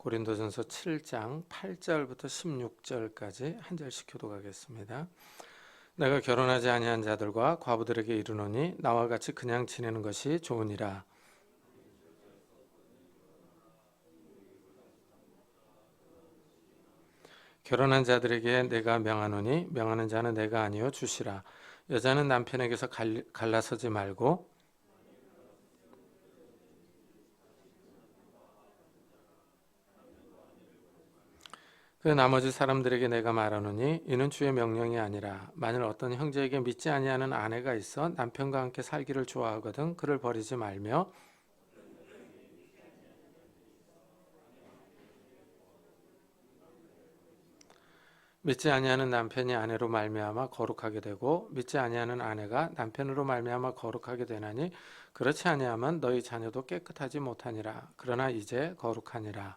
고린도전서 7장 8절부터 16절까지 한 절씩 교독하겠습니다. 내가 결혼하지 아니한 자들과 과부들에게 이르노니 나와 같이 그냥 지내는 것이 좋으니라. 결혼한 자들에게 내가 명하노니 명하는 자는 내가 아니요 주시라. 여자는 남편에게서 갈라서지 말고 그 나머지 사람들에게 내가 말하노니 이는 주의 명령이 아니라 만일 어떤 형제에게 믿지 아니하는 아내가 있어 남편과 함께 살기를 좋아하거든 그를 버리지 말며 믿지 아니하는 남편이 아내로 말미암아 거룩하게 되고 믿지 아니하는 아내가 남편으로 말미암아 거룩하게 되나니 그렇지 아니하면 너희 자녀도 깨끗하지 못하니라. 그러나 이제 거룩하니라.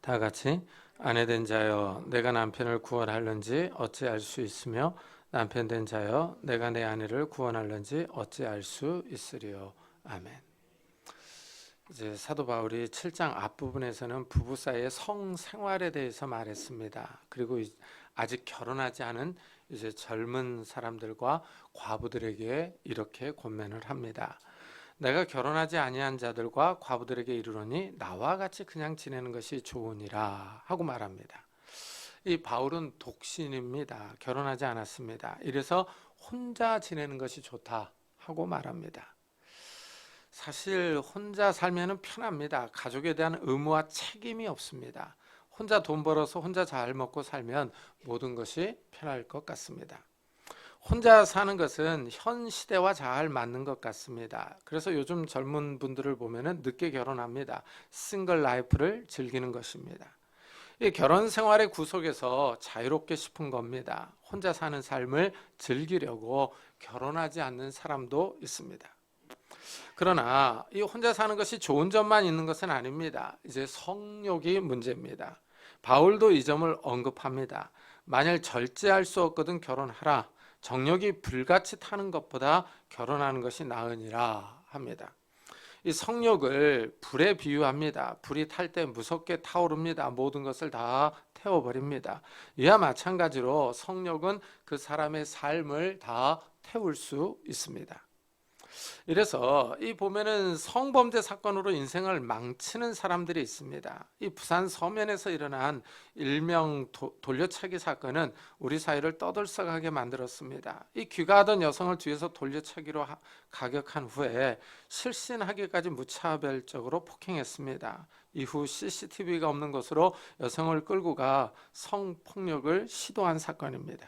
다 같이 아내 된 자여 내가 남편을 구원할는지 어찌 알 수 있으며 남편 된 자여 내가 내 아내를 구원할는지 어찌 알 수 있으리요. 아멘. 이제 사도 바울이 7장 앞부분에서는 부부 사이의 성생활에 대해서 말했습니다. 그리고 아직 결혼하지 않은 이제 젊은 사람들과 과부들에게 이렇게 권면을 합니다. 내가 결혼하지 아니한 자들과 과부들에게 이르노니 나와 같이 그냥 지내는 것이 좋으니라 하고 말합니다. 이 바울은 독신입니다. 결혼하지 않았습니다. 이래서 혼자 지내는 것이 좋다 하고 말합니다. 사실 혼자 살면 편합니다. 가족에 대한 의무와 책임이 없습니다. 혼자 돈 벌어서 혼자 잘 먹고 살면 모든 것이 편할 것 같습니다. 혼자 사는 것은 현 시대와 잘 맞는 것 같습니다. 그래서 요즘 젊은 분들을 보면 늦게 결혼합니다. 싱글 라이프를 즐기는 것입니다. 이 결혼 생활의 구속에서 자유롭게 싶은 겁니다. 혼자 사는 삶을 즐기려고 결혼하지 않는 사람도 있습니다. 그러나 이 혼자 사는 것이 좋은 점만 있는 것은 아닙니다. 이제 성욕이 문제입니다. 바울도 이 점을 언급합니다. 만일 절제할 수 없거든 결혼하라. 정욕이 불같이 타는 것보다 결혼하는 것이 나으니라 합니다. 이 성욕을 불에 비유합니다. 불이 탈 때 무섭게 타오릅니다. 모든 것을 다 태워버립니다. 이와 마찬가지로 성욕은 그 사람의 삶을 다 태울 수 있습니다. 이래서 이 보면은 성범죄 사건으로 인생을 망치는 사람들이 있습니다. 이 부산 서면에서 일어난 일명 돌려차기 사건은 우리 사회를 떠들썩하게 만들었습니다. 이 귀가하던 여성을 뒤에서 돌려차기로 가격한 후에 실신하기까지 무차별적으로 폭행했습니다. 이후 CCTV가 없는 곳으로 여성을 끌고 가 성폭력을 시도한 사건입니다.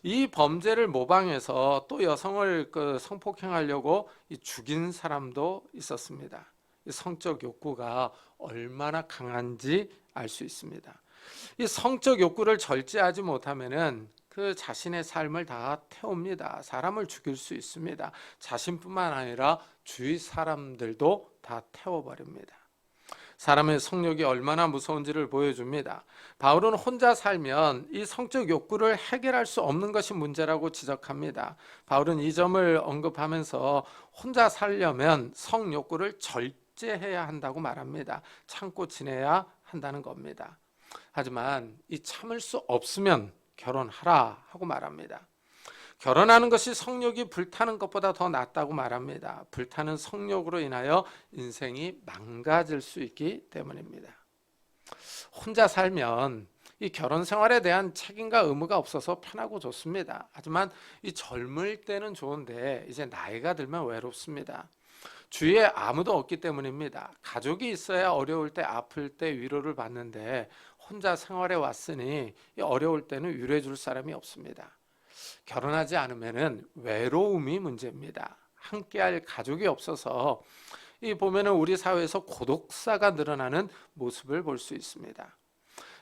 이 범죄를 모방해서 또 여성을 성폭행하려고 죽인 사람도 있었습니다. 성적 욕구가 얼마나 강한지 알 수 있습니다. 이 성적 욕구를 절제하지 못하면은 그 자신의 삶을 다 태웁니다. 사람을 죽일 수 있습니다. 자신뿐만 아니라 주위 사람들도 다 태워버립니다. 사람의 성욕이 얼마나 무서운지를 보여줍니다. 바울은 혼자 살면 이 성적 욕구를 해결할 수 없는 것이 문제라고 지적합니다. 바울은 이 점을 언급하면서 혼자 살려면 성욕구를 절제해야 한다고 말합니다. 참고 지내야 한다는 겁니다. 하지만 이 참을 수 없으면 결혼하라 하고 말합니다. 결혼하는 것이 성욕이 불타는 것보다 더 낫다고 말합니다. 불타는 성욕으로 인하여 인생이 망가질 수 있기 때문입니다. 혼자 살면 이 결혼 생활에 대한 책임과 의무가 없어서 편하고 좋습니다. 하지만 이 젊을 때는 좋은데 이제 나이가 들면 외롭습니다. 주위에 아무도 없기 때문입니다. 가족이 있어야 어려울 때 아플 때 위로를 받는데 혼자 생활에 왔으니 어려울 때는 위로해 줄 사람이 없습니다. 결혼하지 않으면은 외로움이 문제입니다. 함께할 가족이 없어서 이 보면은 우리 사회에서 고독사가 늘어나는 모습을 볼 수 있습니다.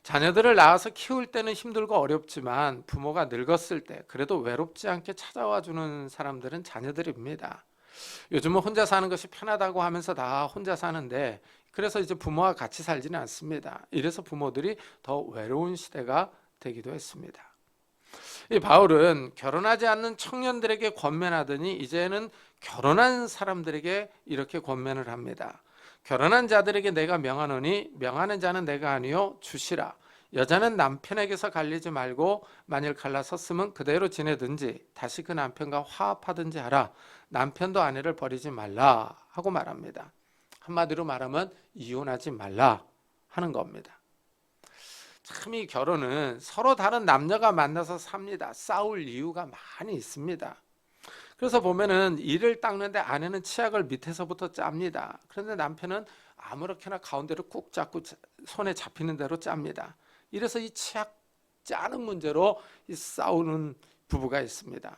자녀들을 낳아서 키울 때는 힘들고 어렵지만 부모가 늙었을 때 그래도 외롭지 않게 찾아와 주는 사람들은 자녀들입니다. 요즘은 혼자 사는 것이 편하다고 하면서 다 혼자 사는데 그래서 이제 부모와 같이 살지는 않습니다. 이래서 부모들이 더 외로운 시대가 되기도 했습니다. 이 바울은 결혼하지 않는 청년들에게 권면하더니 이제는 결혼한 사람들에게 이렇게 권면을 합니다. 결혼한 자들에게 내가 명하노니 명하는 자는 내가 아니요 주시라. 여자는 남편에게서 갈리지 말고 만일 갈라섰으면 그대로 지내든지 다시 그 남편과 화합하든지 하라. 남편도 아내를 버리지 말라 하고 말합니다. 한마디로 말하면 이혼하지 말라 하는 겁니다. 참 이 결혼은 서로 다른 남녀가 만나서 삽니다. 싸울 이유가 많이 있습니다. 그래서 보면은 이를 닦는데 아내는 치약을 밑에서부터 짭니다. 그런데 남편은 아무렇게나 가운데로 꾹 잡고 손에 잡히는 대로 짭니다. 이래서 이 치약 짜는 문제로 싸우는 부부가 있습니다.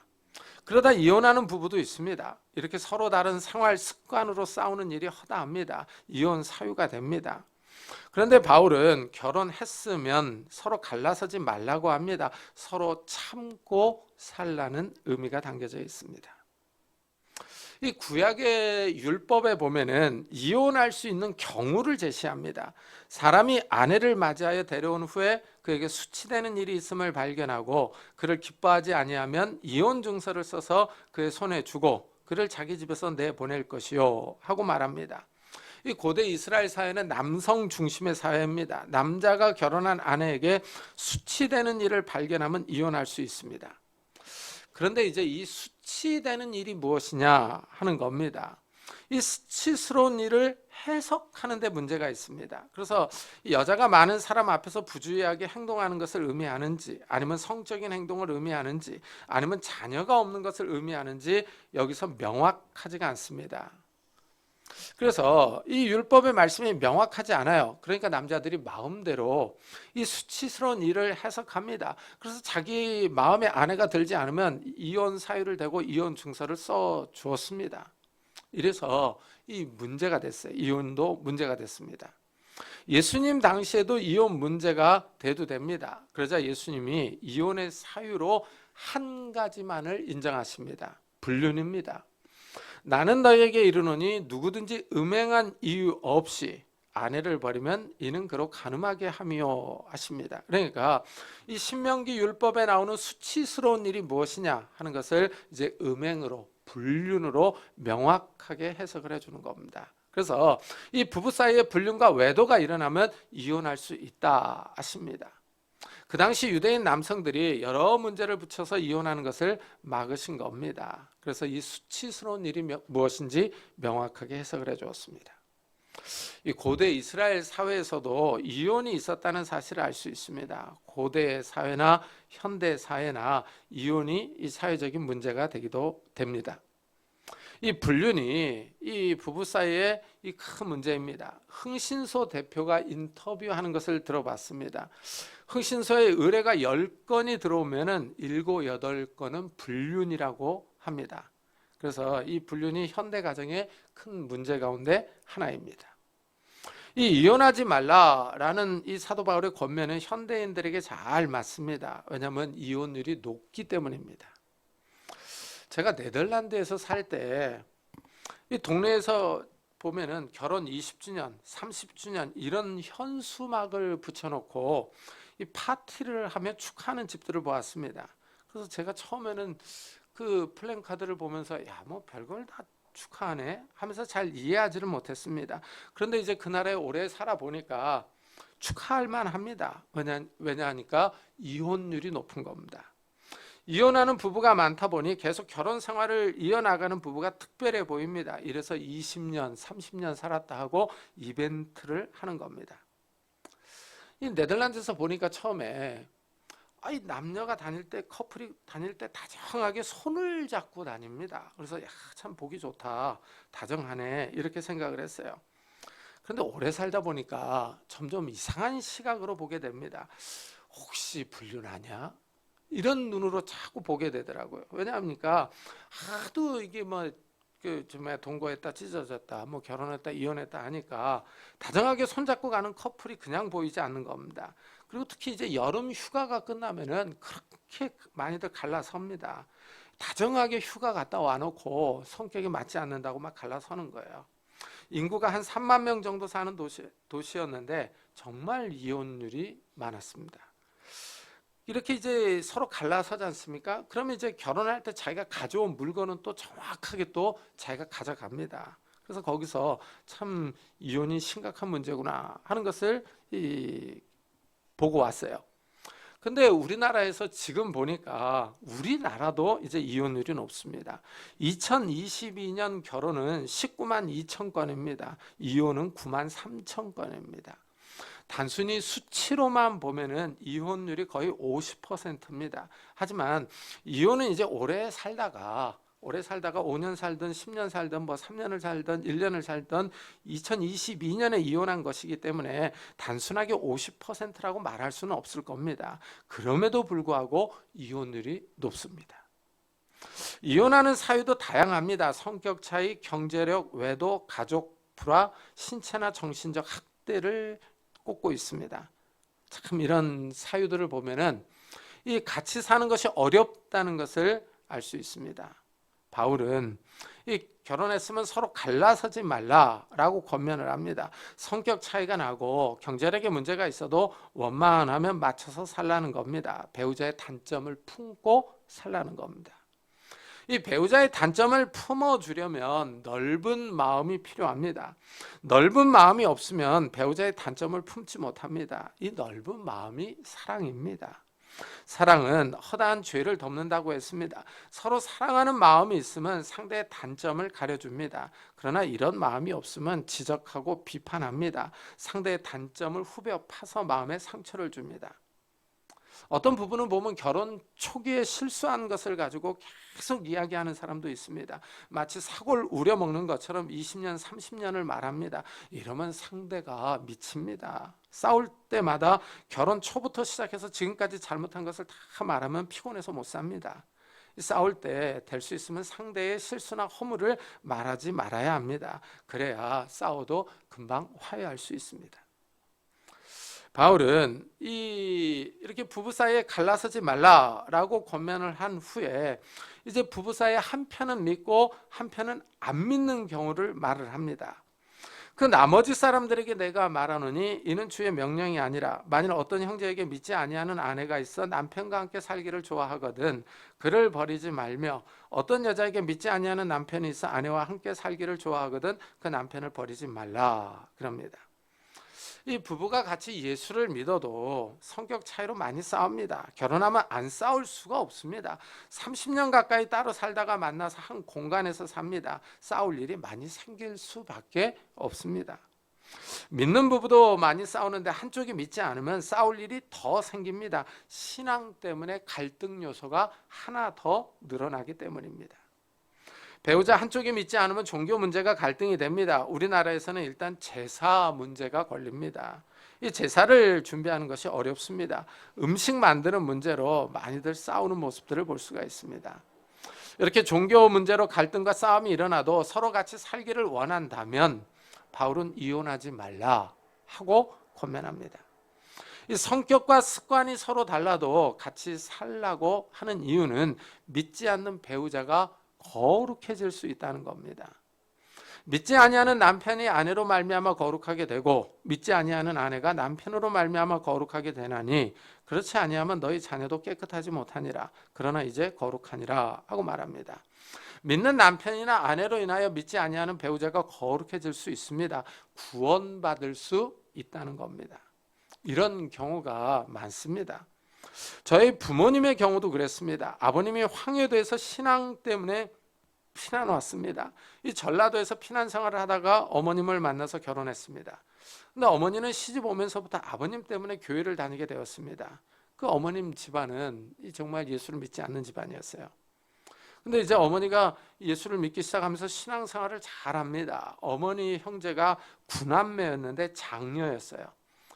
그러다 이혼하는 부부도 있습니다. 이렇게 서로 다른 생활 습관으로 싸우는 일이 허다합니다. 이혼 사유가 됩니다. 그런데 바울은 결혼했으면 서로 갈라서지 말라고 합니다. 서로 참고 살라는 의미가 담겨져 있습니다. 이 구약의 율법에 보면은 이혼할 수 있는 경우를 제시합니다. 사람이 아내를 맞이하여 데려온 후에 그에게 수치되는 일이 있음을 발견하고 그를 기뻐하지 아니하면 이혼 증서를 써서 그의 손에 주고 그를 자기 집에서 내보낼 것이요 하고 말합니다. 이 고대 이스라엘 사회는 남성 중심의 사회입니다. 남자가 결혼한 아내에게 수치되는 일을 발견하면 이혼할 수 있습니다. 그런데 이제 이 수치되는 일이 무엇이냐 하는 겁니다. 이 수치스러운 일을 해석하는 데 문제가 있습니다. 그래서 여자가 많은 사람 앞에서 부주의하게 행동하는 것을 의미하는지 아니면 성적인 행동을 의미하는지 아니면 자녀가 없는 것을 의미하는지 여기서 명확하지가 않습니다. 그래서 이 율법의 말씀이 명확하지 않아요. 그러니까 남자들이 마음대로 이 수치스러운 일을 해석합니다. 그래서 자기 마음에 아내가 들지 않으면 이혼 사유를 대고 이혼 증서를 써 주었습니다. 이래서 이 문제가 됐어요. 이혼도 문제가 됐습니다. 예수님 당시에도 이혼 문제가 대두됩니다. 그러자 예수님이 이혼의 사유로 한 가지만을 인정하십니다. 불륜입니다. 나는 너에게 이르노니 누구든지 음행한 이유 없이 아내를 버리면 이는 그로 간음하게 함이요 하십니다. 그러니까 이 신명기 율법에 나오는 수치스러운 일이 무엇이냐 하는 것을 이제 음행으로 불륜으로 명확하게 해석을 해주는 겁니다. 그래서 이 부부 사이에 불륜과 외도가 일어나면 이혼할 수 있다 하십니다. 그 당시 유대인 남성들이 여러 문제를 붙여서 이혼하는 것을 막으신 겁니다. 그래서 이 수치스러운 일이 무엇인지 명확하게 해석을 해주었습니다. 이 고대 이스라엘 사회에서도 이혼이 있었다는 사실을 알 수 있습니다. 고대 사회나 현대 사회나 이혼이 이 사회적인 문제가 되기도 됩니다. 이 불륜이 이 부부 사이의 이 큰 문제입니다. 흥신소 대표가 인터뷰하는 것을 들어봤습니다. 흥신소에 의뢰가 10건이 들어오면은 7, 8건은 불륜이라고 합니다. 그래서 이 불륜이 현대 가정의 큰 문제 가운데 하나입니다. 이 이혼하지 말라라는 이 사도 바울의 권면은 현대인들에게 잘 맞습니다. 왜냐하면 이혼율이 높기 때문입니다. 제가 네덜란드에서 살 때 이 동네에서 보면은 결혼 20주년, 30주년 이런 현수막을 붙여놓고 이 파티를 하며 축하하는 집들을 보았습니다. 그래서 제가 처음에는 그 플랜카드를 보면서 야, 뭐 별걸 다 축하하네 하면서 잘 이해하지를 못했습니다. 그런데 이제 그 나라에 오래 살아보니까 축하할 만합니다. 왜냐하니까 이혼율이 높은 겁니다. 이혼하는 부부가 많다 보니 계속 결혼 생활을 이어나가는 부부가 특별해 보입니다. 이래서 20년, 30년 살았다 하고 이벤트를 하는 겁니다. 이 네덜란드에서 보니까 처음에 이 남녀가 다닐 때 커플이 다닐 때 다정하게 손을 잡고 다닙니다. 그래서 야, 참 보기 좋다, 다정하네 이렇게 생각을 했어요. 그런데 오래 살다 보니까 점점 이상한 시각으로 보게 됩니다. 혹시 불륜하냐? 이런 눈으로 자꾸 보게 되더라고요. 왜냐합니까? 하도 이게 뭐 정말 동거했다 찢어졌다 뭐 결혼했다 이혼했다 하니까 다정하게 손잡고 가는 커플이 그냥 보이지 않는 겁니다. 그리고 특히 이제 여름 휴가가 끝나면은 그렇게 많이들 갈라섭니다. 다정하게 휴가 갔다 와놓고 성격이 맞지 않는다고 막 갈라서는 거예요. 인구가 한 3만 명 정도 사는 도시였는데 정말 이혼율이 많았습니다. 이렇게 이제 서로 갈라서지 않습니까? 그러면 이제 결혼할 때 자기가 가져온 물건은 또 정확하게 또 자기가 가져갑니다. 그래서 거기서 참 이혼이 심각한 문제구나 하는 것을 보고 왔어요. 근데 우리나라에서 지금 보니까 우리나라도 이제 이혼율이 높습니다. 2022년 결혼은 19만 2천 건입니다. 이혼은 9만 3천 건입니다. 단순히 수치로만 보면은 이혼율이 거의 50%입니다. 하지만 이혼은 이제 오래 살다가 5년 살든 10년 살든 뭐 3년을 살든 1년을 살든 2022년에 이혼한 것이기 때문에 단순하게 50%라고 말할 수는 없을 겁니다. 그럼에도 불구하고 이혼율이 높습니다. 이혼하는 사유도 다양합니다. 성격 차이, 경제력, 외도, 가족 불화, 신체나 정신적 학대를 꼽고 있습니다. 참 이런 사유들을 보면은 이 같이 사는 것이 어렵다는 것을 알 수 있습니다. 바울은 이 결혼했으면 서로 갈라서지 말라라고 권면을 합니다. 성격 차이가 나고 경제력에 문제가 있어도 원만하면 맞춰서 살라는 겁니다. 배우자의 단점을 품고 살라는 겁니다. 이 배우자의 단점을 품어주려면 넓은 마음이 필요합니다. 넓은 마음이 없으면 배우자의 단점을 품지 못합니다. 이 넓은 마음이 사랑입니다. 사랑은 허다한 죄를 덮는다고 했습니다. 서로 사랑하는 마음이 있으면 상대의 단점을 가려줍니다. 그러나 이런 마음이 없으면 지적하고 비판합니다. 상대의 단점을 후벼 파서 마음에 상처를 줍니다. 어떤 부분은 보면 결혼 초기에 실수한 것을 가지고 계속 이야기하는 사람도 있습니다. 마치 사골 우려먹는 것처럼 20년, 30년을 말합니다. 이러면 상대가 미칩니다. 싸울 때마다 결혼 초부터 시작해서 지금까지 잘못한 것을 다 말하면 피곤해서 못 삽니다. 싸울 때 될 수 있으면 상대의 실수나 허물을 말하지 말아야 합니다. 그래야 싸워도 금방 화해할 수 있습니다. 바울은 이렇게 부부 사이에 갈라서지 말라라고 권면을 한 후에 이제 부부 사이에 한편은 믿고 한편은 안 믿는 경우를 말을 합니다. 그 나머지 사람들에게 내가 말하노니 이는 주의 명령이 아니라 만일 어떤 형제에게 믿지 아니하는 아내가 있어 남편과 함께 살기를 좋아하거든 그를 버리지 말며 어떤 여자에게 믿지 아니하는 남편이 있어 아내와 함께 살기를 좋아하거든 그 남편을 버리지 말라 그럽니다. 이 부부가 같이 예수를 믿어도 성격 차이로 많이 싸웁니다. 결혼하면 안 싸울 수가 없습니다. 30년 가까이 따로 살다가 만나서 한 공간에서 삽니다. 싸울 일이 많이 생길 수밖에 없습니다. 믿는 부부도 많이 싸우는데 한쪽이 믿지 않으면 싸울 일이 더 생깁니다. 신앙 때문에 갈등 요소가 하나 더 늘어나기 때문입니다. 배우자 한쪽이 믿지 않으면 종교 문제가 갈등이 됩니다. 우리나라에서는 일단 제사 문제가 걸립니다. 이 제사를 준비하는 것이 어렵습니다. 음식 만드는 문제로 많이들 싸우는 모습들을 볼 수가 있습니다. 이렇게 종교 문제로 갈등과 싸움이 일어나도 서로 같이 살기를 원한다면 바울은 이혼하지 말라 하고 권면합니다. 이 성격과 습관이 서로 달라도 같이 살라고 하는 이유는 믿지 않는 배우자가 거룩해질 수 있다는 겁니다. 믿지 아니하는 남편이 아내로 말미암아 거룩하게 되고 믿지 아니하는 아내가 남편으로 말미암아 거룩하게 되나니 그렇지 아니하면 너희 자녀도 깨끗하지 못하니라. 그러나 이제 거룩하니라 하고 말합니다. 믿는 남편이나 아내로 인하여 믿지 아니하는 배우자가 거룩해질 수 있습니다. 구원받을 수 있다는 겁니다. 이런 경우가 많습니다. 저희 부모님의 경우도 그랬습니다. 아버님이 황해도에서 신앙 때문에 피난 왔습니다. 이 전라도에서 피난 생활을 하다가 어머님을 만나서 결혼했습니다. 근데 어머니는 시집 오면서부터 아버님 때문에 교회를 다니게 되었습니다. 그 어머님 집안은 정말 예수를 믿지 않는 집안이었어요. 근데 이제 어머니가 예수를 믿기 시작하면서 신앙생활을 잘합니다. 어머니 형제가 9남매였는데 장녀였어요.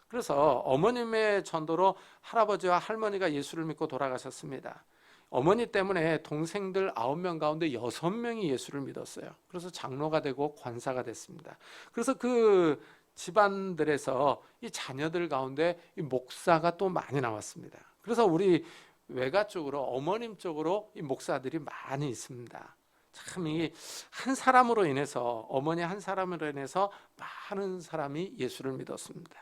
그래서 어머님의 전도로 할아버지와 할머니가 예수를 믿고 돌아가셨습니다. 어머니 때문에 동생들 9명 가운데 6명이 예수를 믿었어요. 그래서 장로가 되고 권사가 됐습니다. 그래서 그 집안들에서 이 자녀들 가운데 이 목사가 또 많이 나왔습니다. 그래서 우리 외가 쪽으로 어머님 쪽으로 이 목사들이 많이 있습니다. 참 이 한 사람으로 인해서 어머니 한 사람으로 인해서 많은 사람이 예수를 믿었습니다.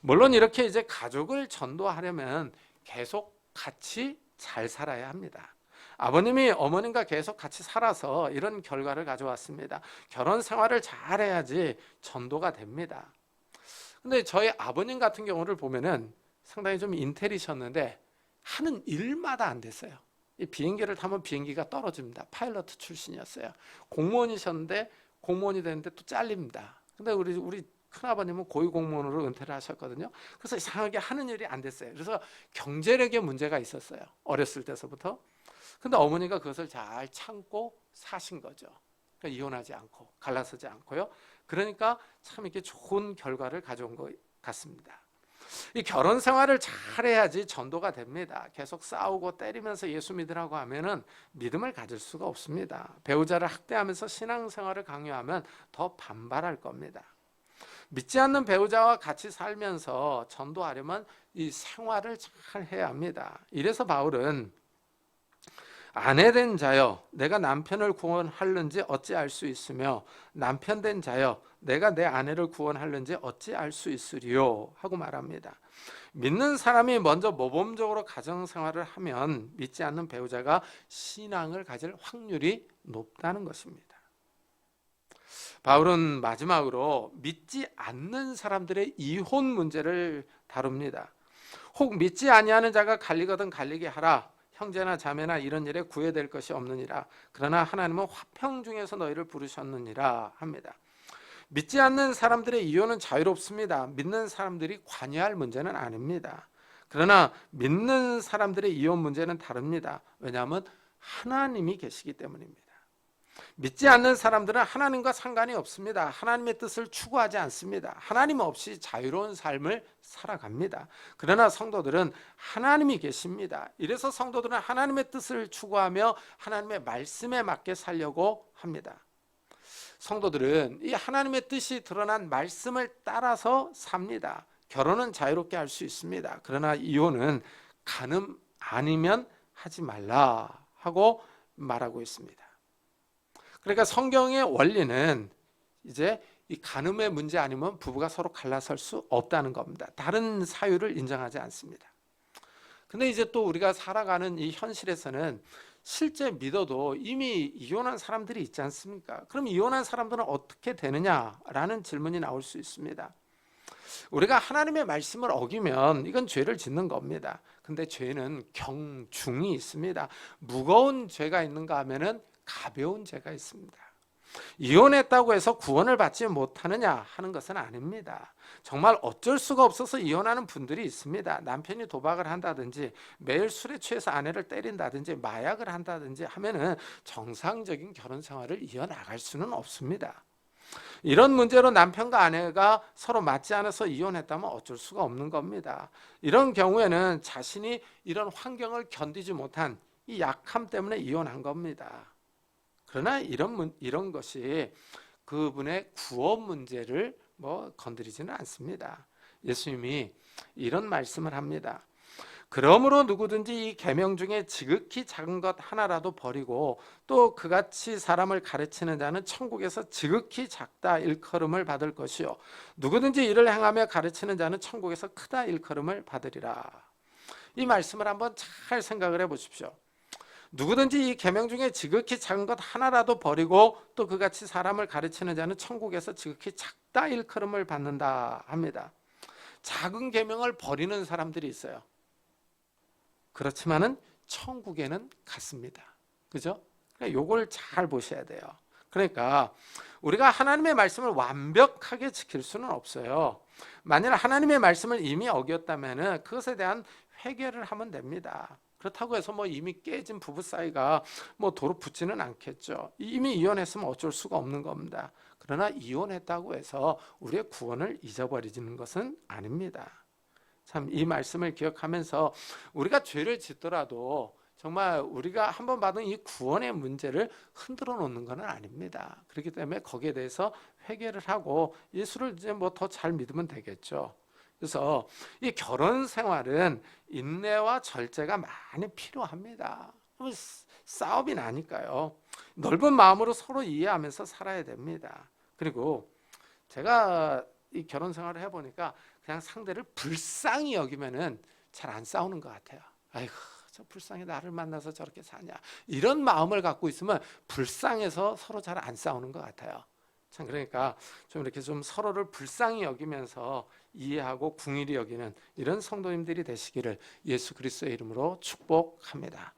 물론 이렇게 이제 가족을 전도하려면 계속 같이 잘 살아야 합니다. 아버님이 어머님과 계속 같이 살아서 이런 결과를 가져왔습니다. 결혼 생활을 잘해야지 전도가 됩니다. 근데 저희 아버님 같은 경우를 보면은 상당히 좀 인텔이셨는데 하는 일마다 안 됐어요. 이 비행기를 타면 비행기가 떨어집니다. 파일럿 출신이었어요. 공무원이셨는데 공무원이 되는데 또 잘립니다. 근데 우리 큰아버님은 고위공무원으로 은퇴를 하셨거든요. 그래서 이상하게 하는 일이 안 됐어요. 그래서 경제력에 문제가 있었어요. 어렸을 때서부터. 근데 어머니가 그것을 잘 참고 사신 거죠. 그러니까 이혼하지 않고 갈라서지 않고요. 그러니까 참 이렇게 좋은 결과를 가져온 것 같습니다. 이 결혼 생활을 잘해야지 전도가 됩니다. 계속 싸우고 때리면서 예수 믿으라고 하면은 믿음을 가질 수가 없습니다. 배우자를 학대하면서 신앙생활을 강요하면 더 반발할 겁니다. 믿지 않는 배우자와 같이 살면서 전도하려면 이 생활을 잘 해야 합니다. 이래서 바울은 아내된 자여 내가 남편을 구원하려는지 어찌 알 수 있으며 남편된 자여 내가 내 아내를 구원하려는지 어찌 알 수 있으리요 하고 말합니다. 믿는 사람이 먼저 모범적으로 가정생활을 하면 믿지 않는 배우자가 신앙을 가질 확률이 높다는 것입니다. 바울은 마지막으로 믿지 않는 사람들의 이혼 문제를 다룹니다. 혹 믿지 아니하는 자가 갈리거든 갈리게 하라. 형제나 자매나 이런 일에 구애될 것이 없느니라. 그러나 하나님은 화평 중에서 너희를 부르셨느니라 합니다. 믿지 않는 사람들의 이혼은 자유롭습니다. 믿는 사람들이 관여할 문제는 아닙니다. 그러나 믿는 사람들의 이혼 문제는 다릅니다. 왜냐하면 하나님이 계시기 때문입니다. 믿지 않는 사람들은 하나님과 상관이 없습니다. 하나님의 뜻을 추구하지 않습니다. 하나님 없이 자유로운 삶을 살아갑니다. 그러나 성도들은 하나님이 계십니다. 이래서 성도들은 하나님의 뜻을 추구하며 하나님의 말씀에 맞게 살려고 합니다. 성도들은 이 하나님의 뜻이 드러난 말씀을 따라서 삽니다. 결혼은 자유롭게 할 수 있습니다. 그러나 이혼은 간음 아니면 하지 말라 하고 말하고 있습니다. 그러니까 성경의 원리는 이제 이 간음의 문제 아니면 부부가 서로 갈라설 수 없다는 겁니다. 다른 사유를 인정하지 않습니다. 근데 이제 또 우리가 살아가는 이 현실에서는 실제 믿어도 이미 이혼한 사람들이 있지 않습니까? 그럼 이혼한 사람들은 어떻게 되느냐라는 질문이 나올 수 있습니다. 우리가 하나님의 말씀을 어기면 이건 죄를 짓는 겁니다. 근데 죄는 경중이 있습니다. 무거운 죄가 있는가 하면은 가벼운 죄가 있습니다. 이혼했다고 해서 구원을 받지 못하느냐 하는 것은 아닙니다. 정말 어쩔 수가 없어서 이혼하는 분들이 있습니다. 남편이 도박을 한다든지 매일 술에 취해서 아내를 때린다든지 마약을 한다든지 하면은 정상적인 결혼 생활을 이어나갈 수는 없습니다. 이런 문제로 남편과 아내가 서로 맞지 않아서 이혼했다면 어쩔 수가 없는 겁니다. 이런 경우에는 자신이 이런 환경을 견디지 못한 이 약함 때문에 이혼한 겁니다. 그러나 이런 것이 그분의 구원 문제를 건드리지는 않습니다. 예수님이 이런 말씀을 합니다. 그러므로 누구든지 이 계명 중에 지극히 작은 것 하나라도 버리고 또 그같이 사람을 가르치는 자는 천국에서 지극히 작다 일컬음을 받을 것이요 누구든지 이를 행하며 가르치는 자는 천국에서 크다 일컬음을 받으리라. 이 말씀을 한번 잘 생각을 해보십시오. 누구든지 이 계명 중에 지극히 작은 것 하나라도 버리고 또 그같이 사람을 가르치는 자는 천국에서 지극히 작다 일컬음을 받는다 합니다. 작은 계명을 버리는 사람들이 있어요. 그렇지만은 천국에는 갔습니다. 그죠? 그러니까 요걸 잘 보셔야 돼요. 그러니까 우리가 하나님의 말씀을 완벽하게 지킬 수는 없어요. 만일 하나님의 말씀을 이미 어겼다면은 그것에 대한 회개를 하면 됩니다. 그렇다고 해서 이미 깨진 부부 사이가 도로 붙지는 않겠죠. 이미 이혼했으면 어쩔 수가 없는 겁니다. 그러나 이혼했다고 해서 우리의 구원을 잊어버리는 것은 아닙니다. 참 이 말씀을 기억하면서 우리가 죄를 짓더라도 정말 우리가 한번 받은 이 구원의 문제를 흔들어 놓는 건 아닙니다. 그렇기 때문에 거기에 대해서 회개를 하고 예수를 이제 더 잘 믿으면 되겠죠. 그래서 이 결혼 생활은 인내와 절제가 많이 필요합니다. 싸움이 나니까요. 넓은 마음으로 서로 이해하면서 살아야 됩니다. 그리고 제가 이 결혼 생활을 해보니까 그냥 상대를 불쌍히 여기면은 잘 안 싸우는 것 같아요. 아이고, 저 불쌍해, 나를 만나서 저렇게 사냐, 이런 마음을 갖고 있으면 불쌍해서 서로 잘 안 싸우는 것 같아요. 참, 그러니까 좀 이렇게 좀 서로를 불쌍히 여기면서 이해하고 궁일이 여기는 이런 성도님들이 되시기를 예수 그리스도의 이름으로 축복합니다.